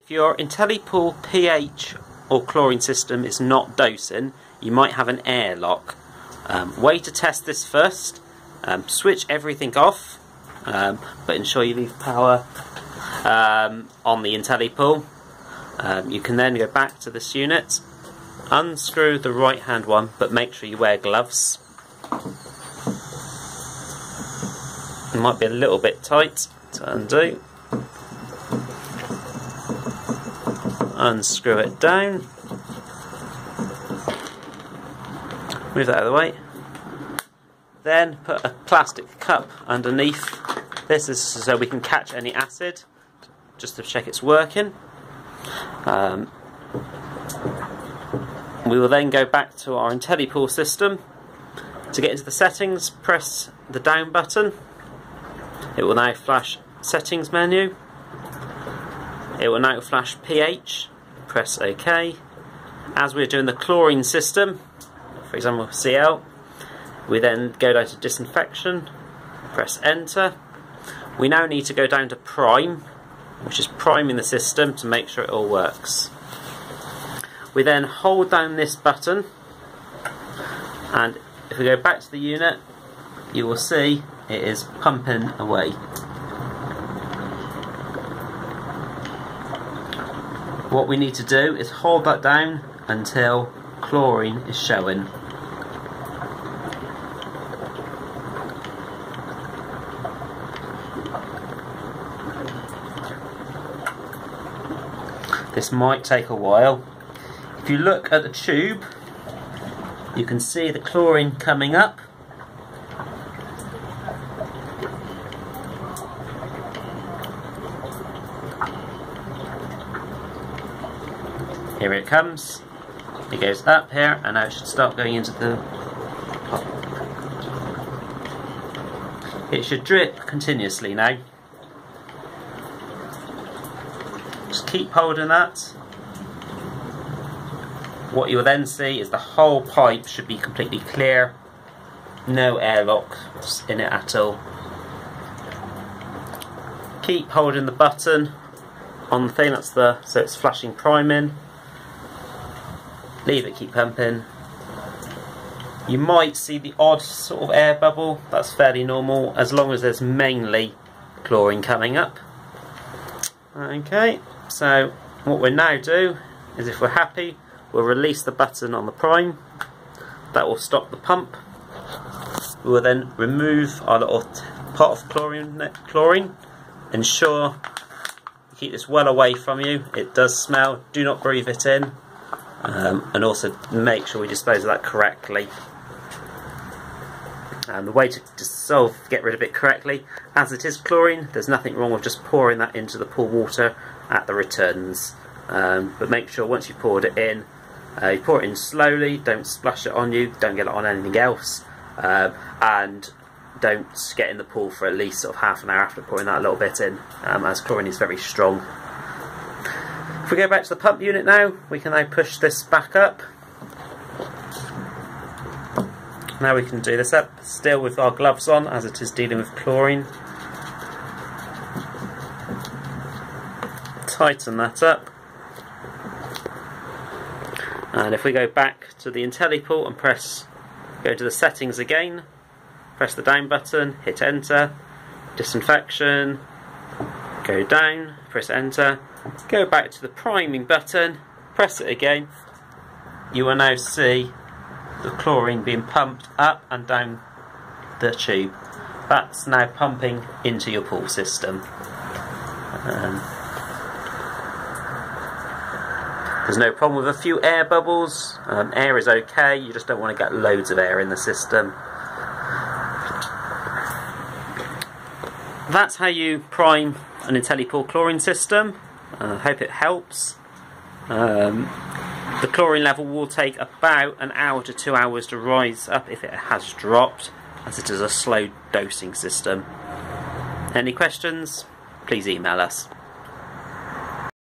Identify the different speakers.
Speaker 1: If your IntelliPool pH or chlorine system is not dosing, you might have an airlock. Way to test this first, switch everything off, but ensure you leave power on the IntelliPool. You can then go back to this unit, unscrew the right hand one, but make sure you wear gloves. It might be a little bit tight to undo. Unscrew it down, move that out of the way, then put a plastic cup underneath. This is so we can catch any acid, just to check it's working. We will then go back to our IntelliPool system. To get into the settings, press the down button. It will now flash settings menu. It will now flash pH, press OK. As we're doing the chlorine system, for example Cl, we then go down to disinfection, press enter. We now need to go down to prime, which is priming the system to make sure it all works. We then hold down this button, and if we go back to the unit, you will see it is pumping away. What we need to do is hold that down until chlorine is showing. This might take a while. If you look at the tube, you can see the chlorine coming up. Here it comes. It goes up here, and now it should start going into the pot. It should drip continuously now. Just keep holding that. What you will then see is the whole pipe should be completely clear. No airlocks in it at all. Keep holding the button on the thing, so it's flashing priming. Leave it keep pumping. You might see the odd sort of air bubble. That's fairly normal as long as there's mainly chlorine coming up. Okay, so what we'll now do is, if we're happy, we'll release the button on the prime. That will stop the pump. We will then remove our little pot of chlorine. Ensure you keep this well away from you. It does smell. Do not breathe it in. And also make sure we dispose of that correctly. And the way to get rid of it correctly, as it is chlorine, there's nothing wrong with just pouring that into the pool water at the returns. But make sure once you've poured it in, you pour it in slowly, don't splash it on you, don't get it on anything else, and don't get in the pool for at least sort of half an hour after pouring that a little bit in, as chlorine is very strong. If we go back to the pump unit now, we can now push this back up. Now we can do this up, still with our gloves on, as it is dealing with chlorine. Tighten that up. And if we go back to the IntelliPool and go to the settings again, press the down button, hit enter, disinfection, go down, press enter, go back to the priming button, press it again, you will now see the chlorine being pumped up and down the tube. That's now pumping into your pool system. There's no problem with a few air bubbles. Air is okay, you just don't want to get loads of air in the system. That's how you prime an IntelliPool chlorine system. I hope it helps. The chlorine level will take about an hour to 2 hours to rise up if it has dropped, as it is a slow dosing system. Any questions? Please email us.